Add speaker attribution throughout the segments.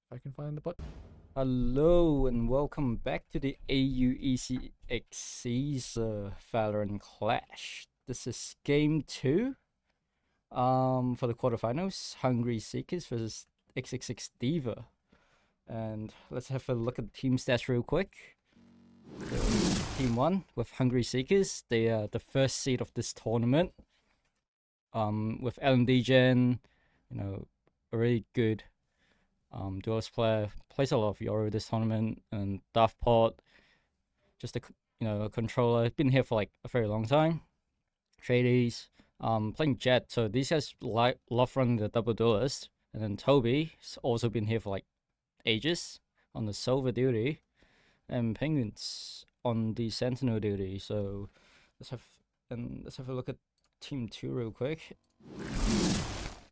Speaker 1: I can find the button.
Speaker 2: Hello and welcome back to the AUEC SESA Valorant Clash. This is game 2 for the quarterfinals. Hungry Seekers versus XXX Diva. And let's have a look at the team stats real quick. So, team 1 with Hungry Seekers. They are the first seed of this tournament. With LMD Gen, a really good duelist player, plays a lot of Yoru this tournament, and Daftport, just a controller, been here for like a very long time. Trades, playing Jet, so these guys love running the double duelist. And then Toby's also been here for like ages on the silver duty, and Penguins on the sentinel duty. So let's have a look at team 2 real quick.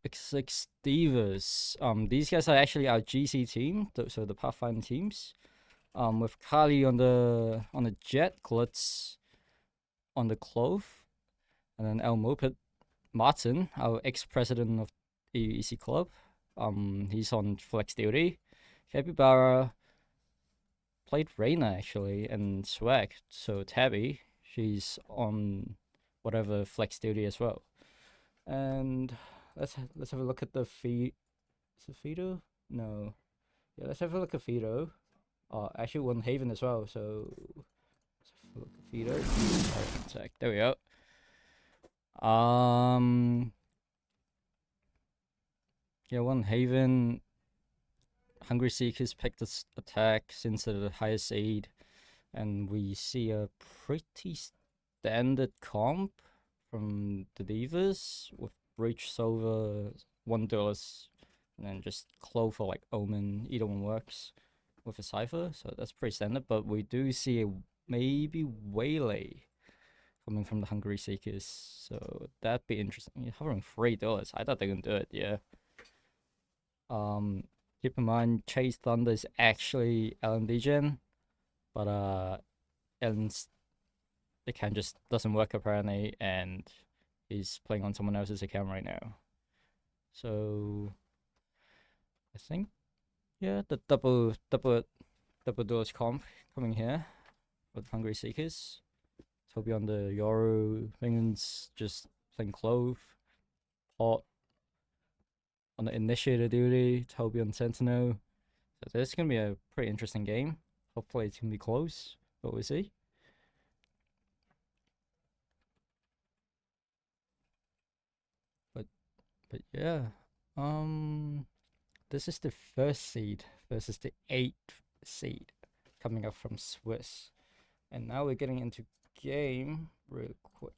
Speaker 2: X6 DIVAZ. These guys are actually our GC team, so the Pathfinder teams. With Kali on the Jet, Glutz on the Clove, and then El Moped Martin, our ex-president of AUEC Club. He's on flex duty. Capybara played Reina actually, and Swag. So Tabby, she's on whatever flex duty as well. And let's have a look at the feed. Is it Fido? No. Yeah, let's have a look at Fido. Actually, one Haven as well. So let's have a look at Fido. Alright, sec. There we go. Yeah, one Haven. Hungry Seekers picked this attack since the highest aid, and we see a pretty standard comp from the Divas with Breach, Sova, one duelist, and then just Clove for like Omen. Either one works with a Cypher, so that's pretty standard. But we do see a maybe Waylay coming from the Hungry Seekers, so that'd be interesting. You're hovering 3 duelists. I thought they could do it, yeah. Keep in mind, Chase Thunder is actually LMD Gen, but Ellen's account just doesn't work apparently, and he's playing on someone else's account right now. So I think, yeah, the double duelist comp coming here with Hungry Seekers. Toby on the Yoru, Penguins just playing Clove, Pot on the initiator duty, Toby on Sentinel. So this is gonna be a pretty interesting game. Hopefully it's gonna be close, but we'll see. But yeah, this is the first seed versus the 8th seed coming up from Swiss, and now we're getting into game real quick.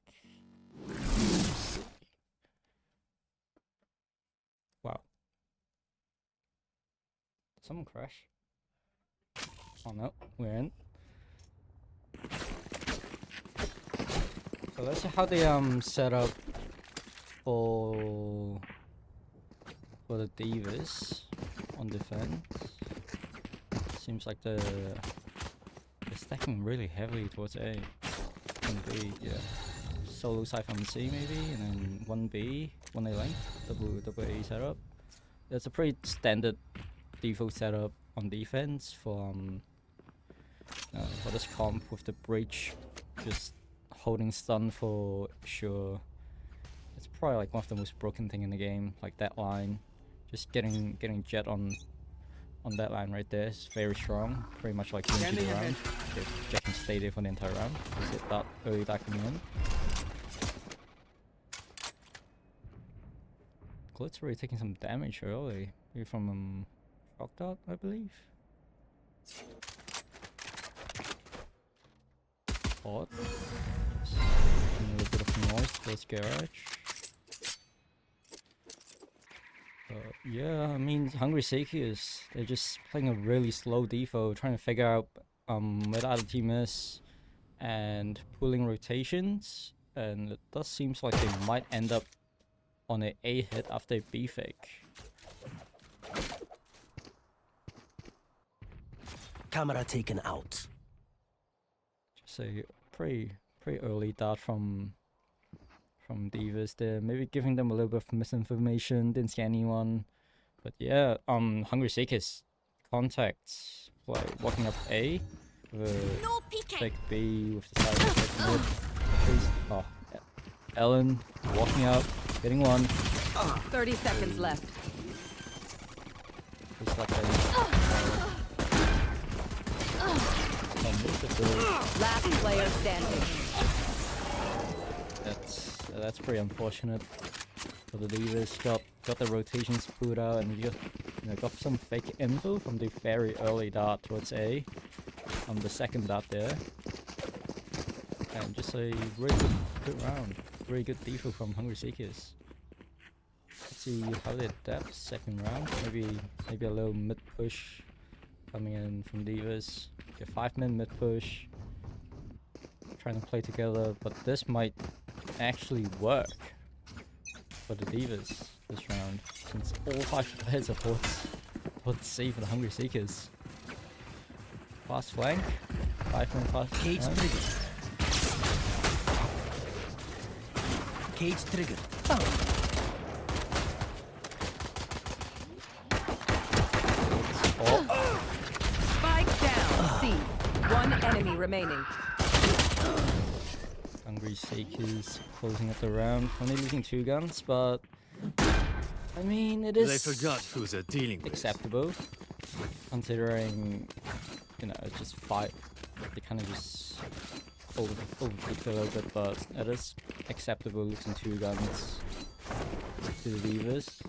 Speaker 2: Wow, did someone crash? Oh no, we're in. So let's see how they set up for the Divas on defense. Seems like they're stacking really heavily towards A and B. Yeah, solo side from C maybe, and then 1B, 1A length, double A setup. That's a pretty standard default setup on defense for this comp with the breach just holding stun for sure. It's probably like one of the most broken thing in the game, like that line. Just getting Jet on that line right there is very strong. Pretty much like the round. If Jet can stay there for the entire round. Just hit that early back coming in. Glit's already taking some damage early. Maybe from Shock Dart, I believe. Hot. Just a little bit of noise towards garage. Yeah, I mean, Hungry Seekers, they're just playing a really slow defo, trying to figure out where the other team is and pulling rotations, and it does seems like they might end up on an A hit after a B fake.
Speaker 3: Camera taken out.
Speaker 2: Just a pretty early dart from Divas there, maybe giving them a little bit of misinformation, didn't see anyone. But yeah, Hungry Seekers contacts. Play walking up A. With
Speaker 1: No peeking.
Speaker 2: fake B with the side effect mid. Oh, Ellen walking up, getting one.
Speaker 4: 30 seconds left.
Speaker 2: Just like a
Speaker 4: Last player standing.
Speaker 2: that's pretty unfortunate. For the DIVAZ, got the rotations put out and got some fake info from the very early dart towards A. On the second dot there. And just a really good round. Really good defo from Hungry Seekers. Let's see how they adapt second round. Maybe a little mid push coming in from DIVAZ. A 5-man mid push. Trying to play together, but this might actually work for the DIVAZ this round. Since all 5 players are towards C for the Hungry Seekers. Fast flank. 5-man fast
Speaker 3: Cage
Speaker 2: flank.
Speaker 3: trigger. Cage trigger.
Speaker 2: Oh,
Speaker 4: Spike down. C. One enemy remaining.
Speaker 2: Hungry Seekers closing up the round. Only losing 2 guns, but I mean it is
Speaker 5: They forgot who they're dealing with.
Speaker 2: acceptable. Considering, it's just 5. They kind of just overcooked a little bit, but it is acceptable losing 2 guns to the DIVAZ.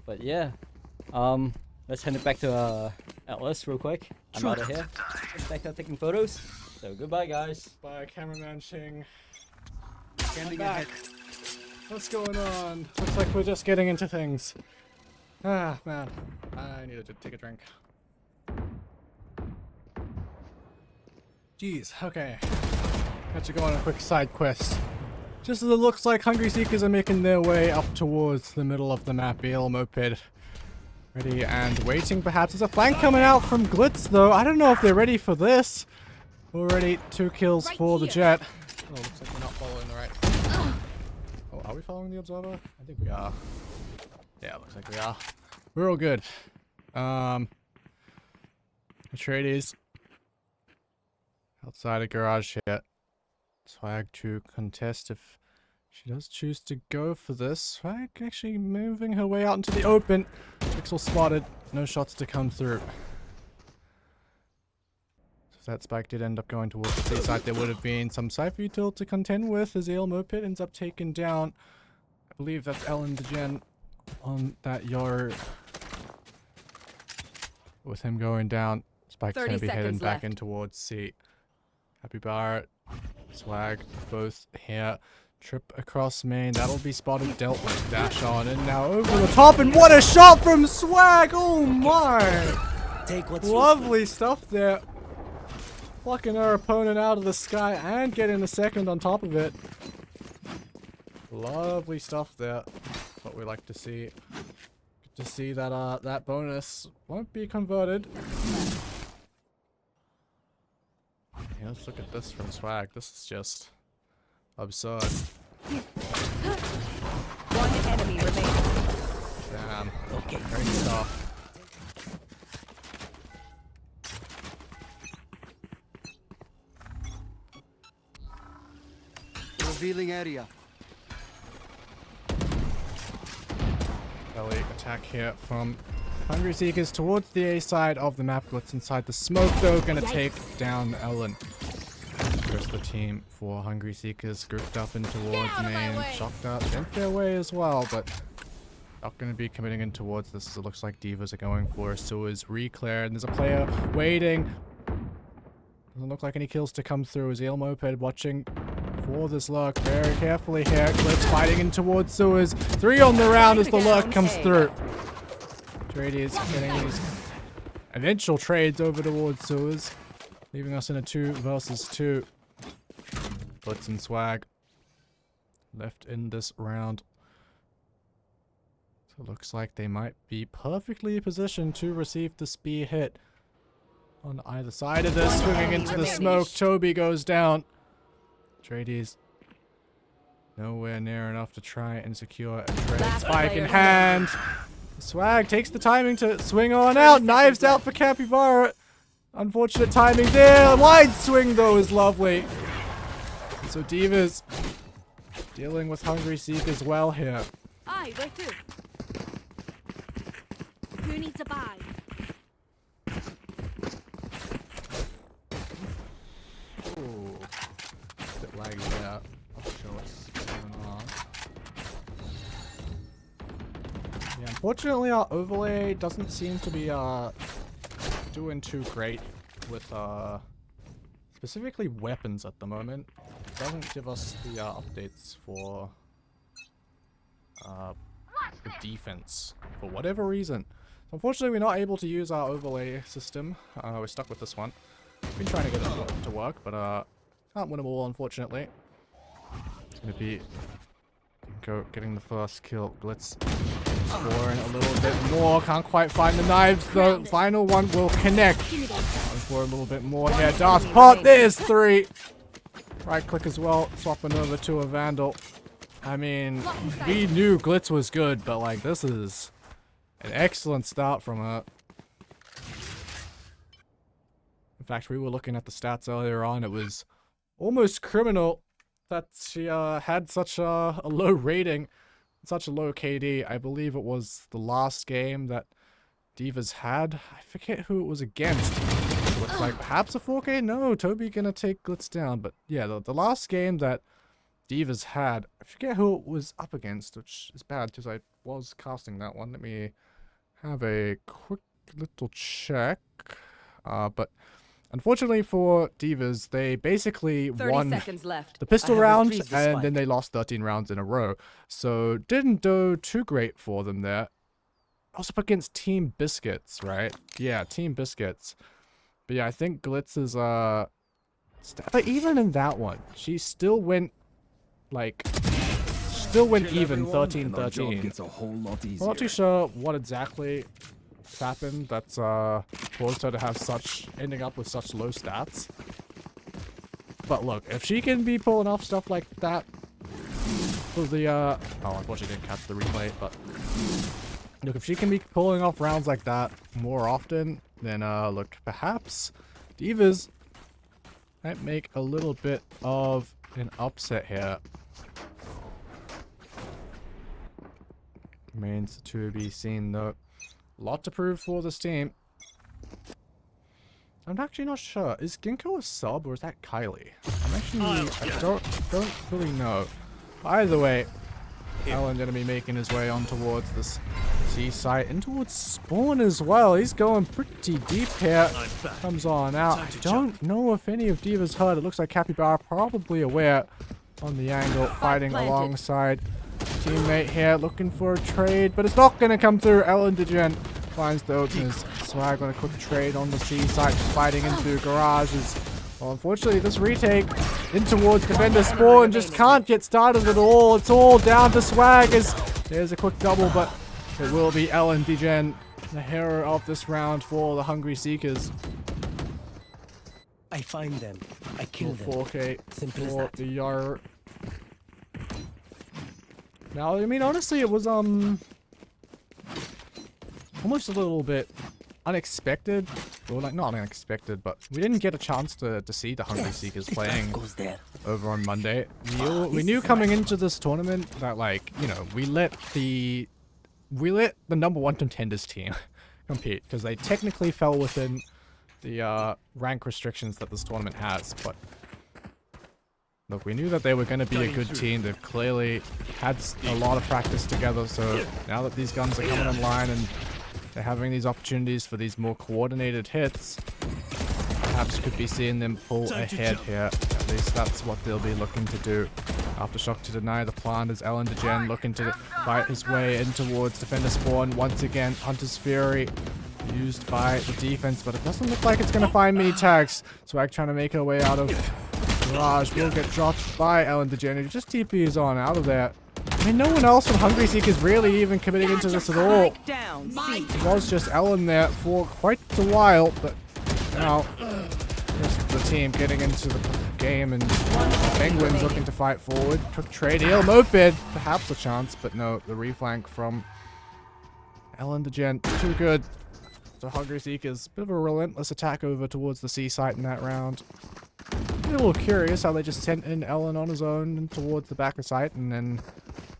Speaker 2: But yeah, let's hand it back to Atlas real quick. I'm out of here. Back out taking photos. So goodbye, guys.
Speaker 6: By cameraman Ching.
Speaker 3: Scanning
Speaker 6: back.
Speaker 3: ahead.
Speaker 6: What's going on? Looks like we're just getting into things. Ah, man. I needed to take a drink. Jeez, okay. Had to go on a quick side quest. Just as it looks like Hungry Seekers are making their way up towards the middle of the map. BL Moped. Ready and waiting, perhaps. There's a flank coming out from Glitz, though. I don't know if they're ready for this. Already 2 kills
Speaker 1: Right
Speaker 6: for the
Speaker 1: here.
Speaker 6: Jet. Oh, looks like we're not following the right. Oh, are we following the Observer? I think we are. Yeah, looks like we are. We're all good. Atreides outside a garage here. Swag to contest if she does choose to go for this. Swag actually moving her way out into the open. Pixel spotted. No shots to come through. So if that spike did end up going towards the C side, there would have been some Cypher util to contend with as the Moped ends up taken down. I believe that's Ellen DeGen on that yard. With him going down, Spike's
Speaker 4: 30
Speaker 6: gonna be heading
Speaker 4: seconds
Speaker 6: back
Speaker 4: left.
Speaker 6: in towards C. Happy Barrett, Swag, both here. Trip across main, that'll be spotted, dealt with. Dash on and now over the top, and what a shot from Swag! Oh my!
Speaker 3: Take what's
Speaker 6: Lovely stuff there. Plucking her opponent out of the sky and getting the second on top of it. Lovely stuff there. What we like to see. Good to see that that bonus won't be converted. Yeah, let's look at this from Swag. This is just absurd.
Speaker 4: One enemy remaining.
Speaker 6: Damn.
Speaker 3: Okay.
Speaker 6: Great stuff.
Speaker 3: Revealing area.
Speaker 6: Belly attack here from Hungry Seekers towards the A side of the map. What's inside the smoke though? Gonna take down Ellen. There's the team for Hungry Seekers grouped up in towards
Speaker 1: out of my
Speaker 6: main.
Speaker 1: way.
Speaker 6: Shocked up, bent their way as well, but not gonna be committing in towards this as it looks like DIVAZ are going for. So is Reclair, and there's a player waiting. Doesn't look like any kills to come through. Is Moped watching for this lurk very carefully here. Glitz fighting in towards Sewers. 3 on the round as the lurk comes through. Atreides getting these eventual trades over towards Sewers, leaving us in a 2 versus 2. Glitz and Swag left in this round. So it looks like they might be perfectly positioned to receive the spear hit on either side of this.
Speaker 4: One
Speaker 6: Swinging
Speaker 4: enemy
Speaker 6: into the
Speaker 4: remaining.
Speaker 6: smoke. Toby goes down. Atreides Nowhere near enough to try and secure a trade.
Speaker 4: Last
Speaker 6: Spike in
Speaker 4: player
Speaker 6: hand. Swag takes the timing to swing on out. Knives out for Capybara. Unfortunate timing there. Wide swing though is lovely. So DIVAZ dealing with Hungry Seek as well here.
Speaker 1: Aye, where to? Who needs a buy?
Speaker 6: Ooh. Bit laggy there. Not sure what's going on. Yeah, unfortunately our overlay doesn't seem to be doing too great with specifically weapons at the moment. It doesn't give us the updates for the defense for whatever reason. So unfortunately we're not able to use our overlay system. We're stuck with this one. Been trying to get it to work, but can't win them all unfortunately. It's gonna be getting the first kill. Glitz scoring a little bit more. Can't quite find the knives. The final one will connect. Going for a little bit more here. Darth pot. There's 3. Right click as well. Swapping over to a Vandal. I mean, we knew Glitz was good, but like this is an excellent start from her. In fact, we were looking at the stats earlier on. It was almost criminal that she had such a low rating, such a low KD. I believe it was the last game that DIVAZ had. I forget who it was against. It looks like perhaps a 4K? No, Toby gonna take Glitz down. But yeah, the last game that DIVAZ had, I forget who it was up against, which is bad because I was casting that one. Let me have a quick little check. But unfortunately for DIVAZ, they basically
Speaker 4: 30
Speaker 6: won
Speaker 4: seconds left.
Speaker 6: the pistol
Speaker 3: I have
Speaker 6: round,
Speaker 3: retrieved the
Speaker 6: and
Speaker 3: spike.
Speaker 6: then they lost 13 rounds in a row. So didn't do too great for them there. I was up against Team Biscuits, right? Yeah, Team Biscuits. But yeah, I think Glitz is but even in that one, she still went like even 13-13.
Speaker 3: A whole lot
Speaker 6: I'm
Speaker 3: easier.
Speaker 6: not too sure what exactly happened that's caused her to have ending up with such low stats. But look, if she can be pulling off stuff like that for the oh, unfortunately didn't catch the replay, but look, if she can be pulling off rounds like that more often, then look, perhaps DIVAZ might make a little bit of an upset here. Remains to be seen though. A lot to prove for this team. I'm actually not sure. Is Ginkgo a sub or is that Kylie? I'm actually I don't really know. Either way, Alan gonna be making his way on towards this C site and towards spawn as well. He's going pretty deep here. Comes on out. I don't know if any of DIVAZ heard. It looks like Capybara probably aware on the angle, fighting alongside teammate here, looking for a trade, but it's not gonna come through. Ellen DeGen finds the openers. Swag on a quick trade on the C site, just fighting into garages. Well, unfortunately, this retake in towards defender spawn just can't get started at all. It's all down to Swag as there's a quick double, but it will be Ellen DeGen, the hero of this round for the Hungry Seekers.
Speaker 3: I find them. I kill them.
Speaker 6: 4K
Speaker 3: Simple as
Speaker 6: for
Speaker 3: that.
Speaker 6: the Yar. Now, I mean, honestly, it was almost a little bit unexpected. Well, like, not unexpected, but we didn't get a chance to see the Hungry Seekers playing
Speaker 3: Goes there.
Speaker 6: over on Monday. We knew coming into this tournament that, like, you know, we let the number 1 contenders team compete because they technically fell within the rank restrictions that this tournament has. But look, we knew that they were going to be a good team. They've clearly had a lot of practice together. So now that these guns are coming online and they're having these opportunities for these more coordinated hits, perhaps could be seeing them pull ahead here. At least that's what they'll be looking to do. Aftershock to deny the plant as Ellen DeGen looking to fight his way in towards defender spawn. Once again, Hunter's Fury used by the defense, but it doesn't look like it's going to find many tags. Swag trying to make her way out of garage. Will get dropped by Ellen DeGen, who just TPs on out of there. I mean, no one else from Hungry Seek is really even committing into this at all.
Speaker 4: Spike down. C.
Speaker 6: It was just Ellen there for quite a while, but now just the team getting into the game, and Penguins looking to fight forward. Quick trade deal, Moped, perhaps a chance, but no, the reflank from Ellen DeGent, too good. So Hungry Seekers, bit of a relentless attack over towards the C site in that round. A little curious how they just sent in Ellen on his own and towards the back of site, and then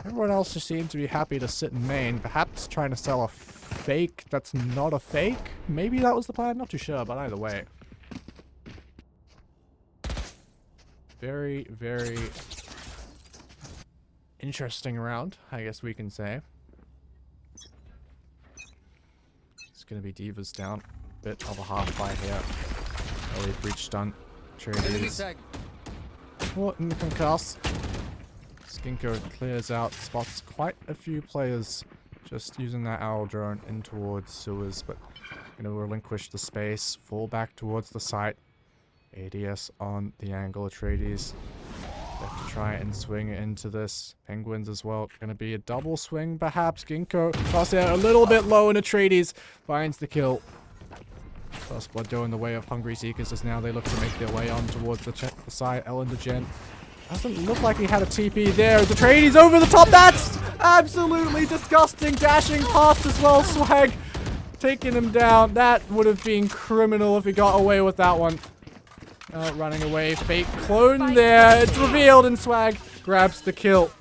Speaker 6: everyone else just seemed to be happy to sit in main, perhaps trying to sell a fake that's not a fake? Maybe that was the plan, not too sure, but either way. Very, very interesting round, I guess we can say. It's gonna be DIVAZ down. Bit of a half fight here. Early breach stunt. Trades. Morton concuss. Skinko clears out, spots quite a few players just using that owl drone in towards sewers, but gonna relinquish the space, fall back towards the site. ADS on the angle. Atreides have to try and swing into this. Penguins as well. Gonna be a double swing perhaps. Ginkgo toss out a little bit low, and Atreides finds the kill. First blood go in the way of Hungry Seekers as now they look to make their way on towards the side. Ellen DeGen doesn't look like he had a TP there. The Atreides over the top. That's absolutely disgusting. Dashing past as well. Swag taking him down. That would have been criminal if he got away with that one. Running away, fake clone there. It's revealed, and Swag grabs the kill.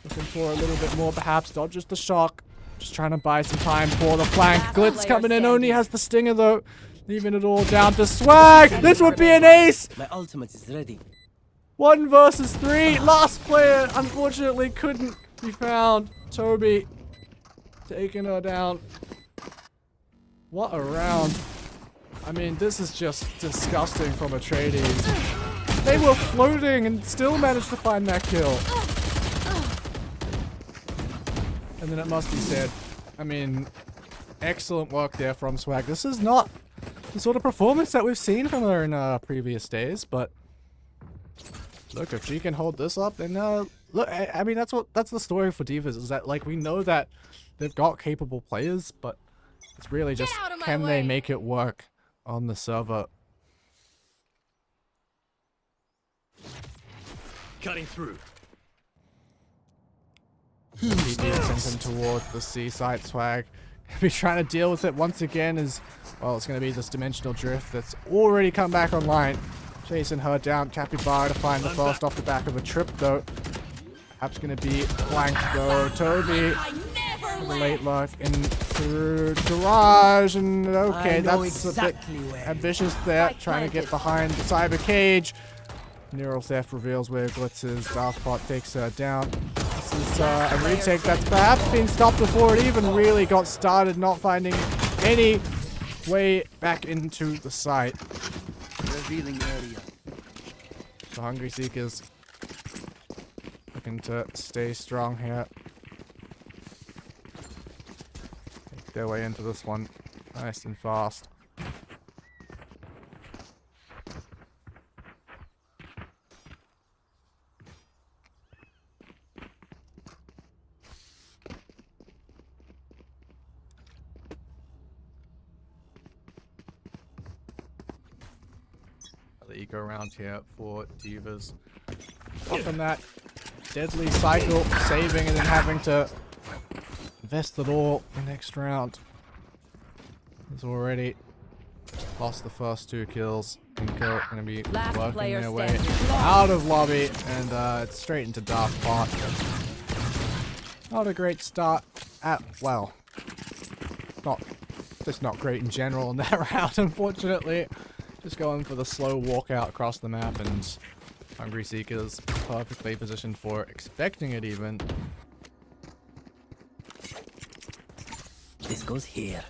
Speaker 6: Looking for a little bit more, perhaps dodges the shock. Just trying to buy some time for the flank. Glitz coming in, only has the stinger though. Leaving it all down to Swag. This would be an ace.
Speaker 3: My ultimate is ready.
Speaker 6: 1 versus 3. Last player, unfortunately, couldn't be found. Toby taking her down. What a round. I mean, this is just disgusting from Atreides. They were floating and still managed to find that kill. And then it must be said, I mean, excellent work there from Swag. This is not the sort of performance that we've seen from her in previous days, but look, if she can hold this up, then look, I mean, that's the story for DIVAZ, is that, like, we know that they've got capable players, but it's really just, can they make it work on the server?
Speaker 3: Cutting through.
Speaker 6: PP sent him towards the C site. Swag be trying to deal with it once again as well. It's going to be this dimensional drift that's already come back online, chasing her down. Capybara to find the first off the back of a trip though. Perhaps going to be flanked though. Toby late luck in through garage, and okay, that's exactly a bit ambitious there, trying to get behind the cyber cage. Neural Theft reveals where Glitz is. Darthpot takes her down. This is a retake that's perhaps been stopped before it even really got started, not finding any way back into the site.
Speaker 3: Revealing area.
Speaker 6: The Hungry Seekers looking to stay strong here. Make their way into this one nice and fast. The eco round here for DIVAZ. Up in that deadly cycle, saving and then having to invest it all the next round. Has already lost the first 2 kills. Inco gonna be working their way out of lobby, and it's straight into Darthpot. Not a great start at, well, just not great in general in that round, unfortunately. Just going for the slow walkout across the map, and Hungry Seekers perfectly positioned for it, expecting it even.
Speaker 3: This goes here.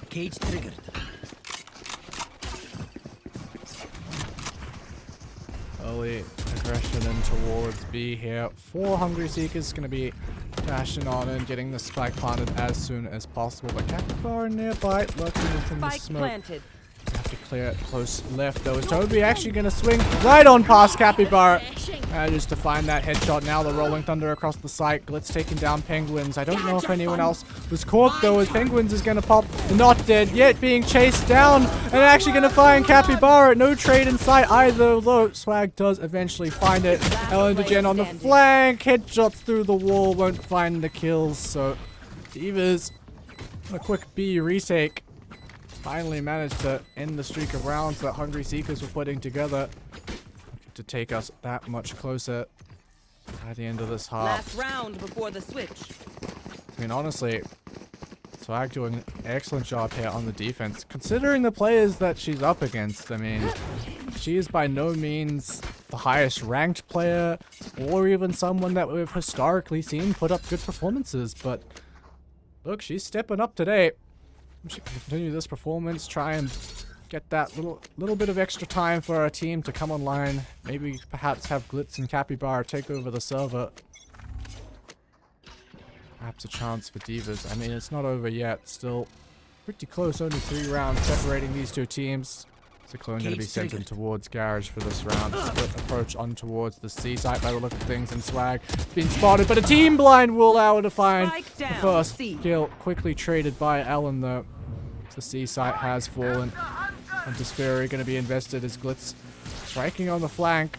Speaker 3: Cage triggered.
Speaker 6: Early aggression in towards B here. 4 Hungry Seekers going to be dashing on and getting the spike planted as soon as possible. But Capybara nearby, lurking within the
Speaker 4: Spike
Speaker 6: smoke.
Speaker 4: planted.
Speaker 6: Have to clear close left though. Is Toby actually going to swing right on past Capybara? Manages to find that headshot. Now the Rolling Thunder across the site. Glitz taking down Penguins. I don't know if anyone else was caught though, as Penguins is going to pop. Not dead yet, being chased down and actually going to find Capybara. No trade in sight either, though Swag does eventually find it. Ellen DeGen on the flank. Headshots through the wall. Won't find the kills. So DIVAZ, a quick B retake. Finally managed to end the streak of rounds that Hungry Seekers were putting together to take us that much closer by the end of this half.
Speaker 4: Last round before the switch.
Speaker 6: I mean, honestly, Swag doing an excellent job here on the defense, considering the players that she's up against. I mean, she is by no means the highest ranked player, or even someone that we've historically seen put up good performances, but look, she's stepping up today. She can continue this performance, try and get that little bit of extra time for our team to come online. Maybe perhaps have Glitz and Capybara take over the server. Perhaps a chance for DIVAZ. I mean, it's not over yet. Still pretty close. Only 3 rounds separating these two teams. Cyclone going to be sent in towards Garage for this round. Split approach on towards the C site by the look of things, and Swag being spotted, but a team blind will allow her to find the first kill. Quickly traded by Ellen though. The C site has fallen. And Despery going to be invested as Glitz striking on the flank.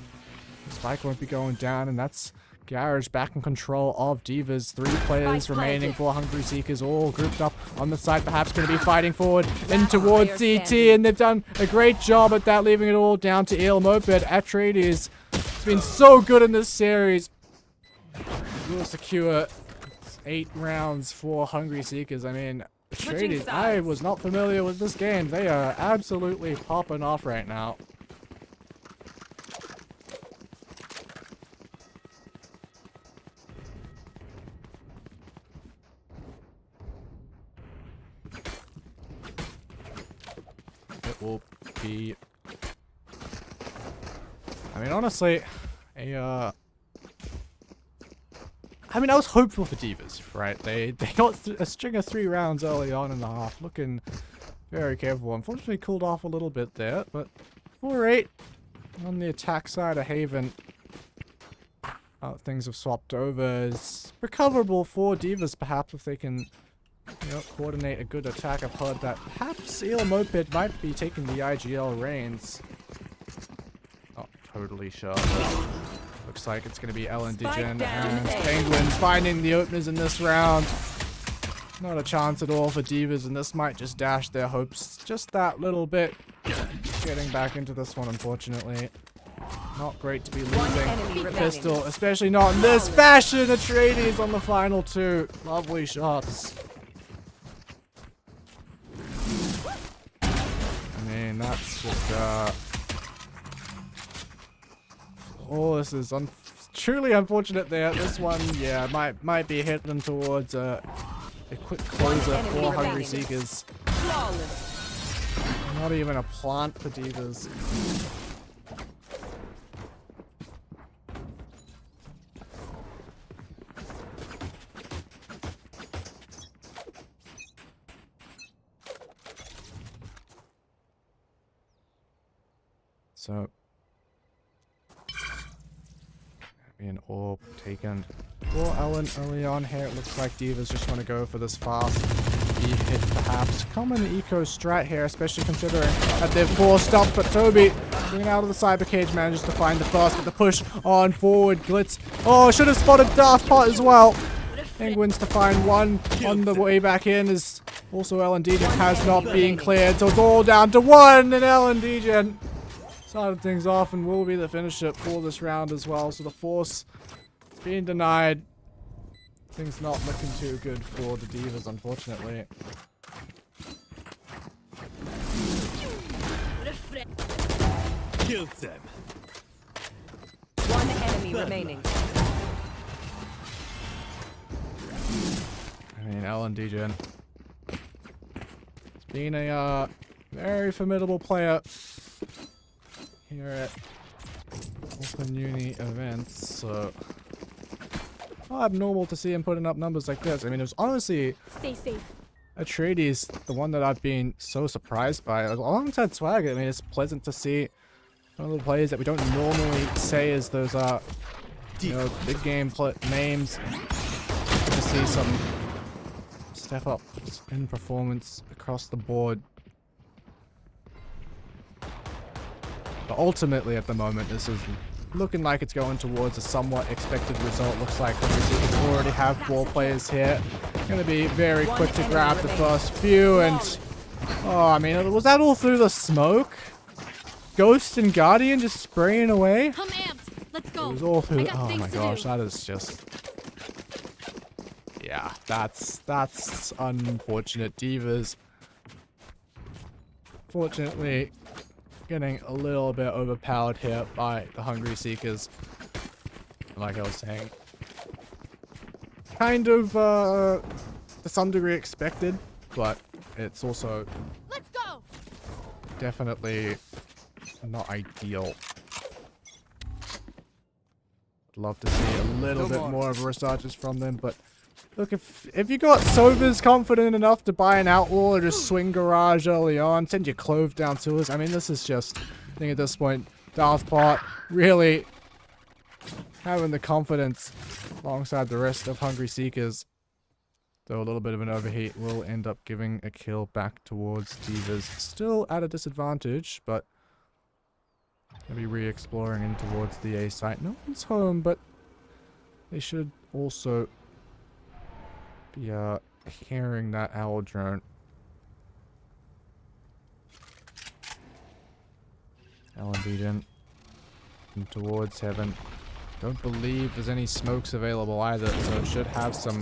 Speaker 6: The spike won't be going down, and that's Garage back in control of DIVAZ. 3 players remaining for Hungry Seekers, all grouped up on the side, perhaps going to be fighting forward in towards CT, and they've done a great job at that, leaving it all down to Il Moped. Atreides has been so good in this series. Will secure 8 rounds for Hungry Seekers. I mean, Atreides, I was not familiar with this game. They are absolutely popping off right now. It will be, I mean, honestly, I was hopeful for DIVAZ, right? They got a string of 3 rounds early on in the half, looking very capable. Unfortunately, cooled off a little bit there, but 4-8 on the attack side of Haven. Things have swapped over. It's recoverable for DIVAZ, perhaps, if they can, you know, coordinate a good attack. I've heard that perhaps Il Moped might be taking the IGL reins. Not totally sure. Looks like it's going to be Ellen DeGen and Penguins finding the openers in this round. Not a chance at all for DIVAZ, and this might just dash their hopes just that little bit. Getting back into this one, unfortunately. Not great to be losing pistol, especially not in this fashion. Atreides on the final 2. Lovely shots. I mean, that's just, oh, this is truly unfortunate there. This one, yeah, might be hitting towards a quick closer for Hungry Seekers. Not even a plant for DIVAZ. So, an orb taken for Ellen early on here. It looks like DIVAZ just want to go for this fast E-hit perhaps. Common eco strat here, especially considering that they've forced up, but Toby bringing out of the cyber cage manages to find the first, but the push on forward. Glitz, oh, should have spotted Daft Pot as well. Penguins to find one on the way back in, as also Ellen DeGen has not been cleared, so it's all down to 1, and Ellen DeGen started things off and will be the finisher for this round as well. So the force being denied. Things not looking too good for the DIVAZ, unfortunately.
Speaker 3: Killed them.
Speaker 4: 1 enemy remaining.
Speaker 6: I mean, Ellen DeGen. It's been a very formidable player here at Open Uni events, so not abnormal to see him putting up numbers like this. I mean, it was honestly
Speaker 1: Stay safe.
Speaker 6: Atreides, the one that I've been so surprised by. Like, alongside Swag, I mean, it's pleasant to see one of the players that we don't normally say as those big game names. Good to see some step up in performance across the board. But ultimately, at the moment, this is looking like it's going towards a somewhat expected result. Looks like we already have 4 players here. Going to be very quick to grab the first few, and oh, I mean, was that all through the smoke? Ghost and Guardian just spraying away?
Speaker 1: I'm amped. Let's go.
Speaker 6: It was all through.
Speaker 1: I got
Speaker 6: Oh
Speaker 1: things
Speaker 6: my
Speaker 1: to
Speaker 6: gosh,
Speaker 1: do.
Speaker 6: that is just. Yeah, that's unfortunate. DIVAZ, fortunately, getting a little bit overpowered here by the Hungry Seekers. Like I was saying, kind of to some degree expected, but it's also
Speaker 1: Let's go.
Speaker 6: definitely not ideal. I'd love to see a little bit more of a resurgence from them, but look, if you got Sobers confident enough to buy an Outlaw or just swing Garage early on, send your Clove down to us. I mean, this is just, I think at this point, Darthpot really having the confidence alongside the rest of Hungry Seekers. Though a little bit of an overheat will end up giving a kill back towards DIVAZ. Still at a disadvantage, but maybe re-exploring in towards the A site. No one's home, but they should also be hearing that owl drone. LMB in towards heaven. Don't believe there's any smokes available either, so it should have some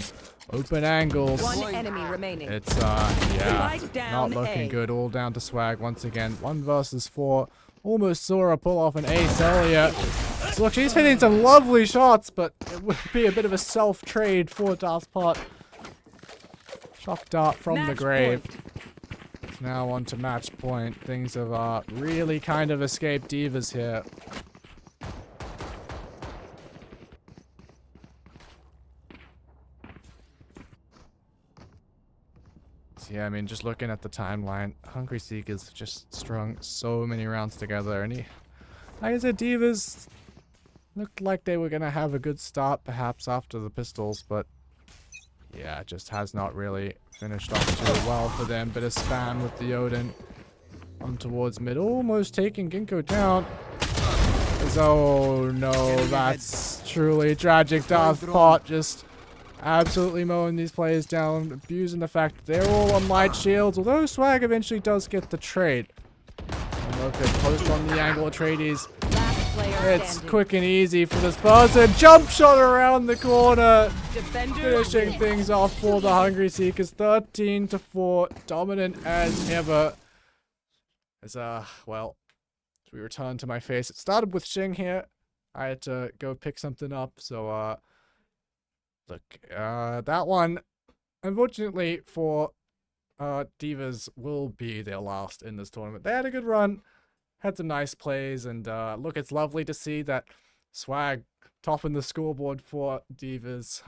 Speaker 6: open angles.
Speaker 4: One enemy remaining.
Speaker 6: It's yeah,
Speaker 4: Spike down
Speaker 6: not looking
Speaker 4: A.
Speaker 6: good. All down to Swag once again. 1 versus 4. Almost saw her pull off an ace earlier. So look, she's hitting some lovely shots, but it would be a bit of a self-trade for Darthpot. Shock dart from the
Speaker 4: Match
Speaker 6: grave.
Speaker 4: point.
Speaker 6: Now on to match point. Things have really kind of escaped DIVAZ here. So yeah, I mean, just looking at the timeline, Hungry Seekers just strung so many rounds together, and like I said, DIVAZ looked like they were gonna have a good start, perhaps after the pistols, but yeah, it just has not really finished off too well for them. Bit of spam with the Odin on towards mid, almost taking Ginkgo down. Oh no, that's truly tragic. Darthpot just absolutely mowing these players down, abusing the fact that they're all on light shields, although Swag eventually does get the trade. And look at post on the angle of Atreides.
Speaker 4: Last player
Speaker 6: It's
Speaker 4: standing.
Speaker 6: quick and easy for this person. Jump shot around the corner.
Speaker 4: Defenders
Speaker 6: Finishing things off for the Hungry Seekers. 13-4. Dominant as ever. As, well, as we return to my face. It started with Xing here. I had to go pick something up, so, look, that one, unfortunately for DIVAZ, will be their last in this tournament. They had a good run, had some nice plays, and look, it's lovely to see that Swag topping the scoreboard for DIVAZ,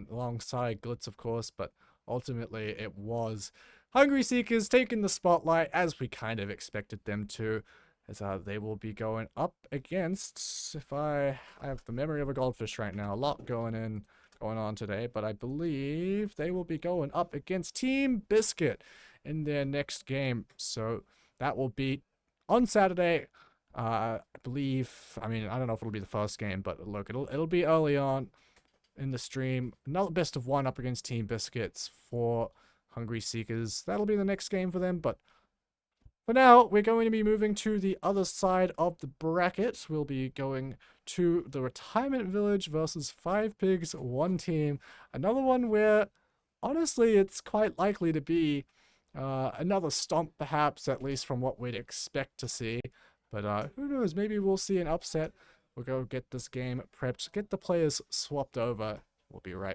Speaker 6: alongside Glitz, of course, but ultimately it was Hungry Seekers taking the spotlight, as we kind of expected them to, as they will be going up against, if I have the memory of a goldfish right now, a lot going on today, but I believe they will be going up against Team Biscuit in their next game. So that will be on Saturday. I believe, I mean, I don't know if it'll be the first game, but look, it'll be early on in the stream. Another best of 1 up against Team Biscuits for Hungry Seekers. That'll be the next game for them, but for now, we're going to be moving to the other side of the bracket. We'll be going to the Retirement Village versus 5 Pigs, 1 team. Another one where, honestly, it's quite likely to be another stomp, perhaps, at least from what we'd expect to see. But who knows, maybe we'll see an upset. We'll go get this game prepped, get the players swapped over. We'll be right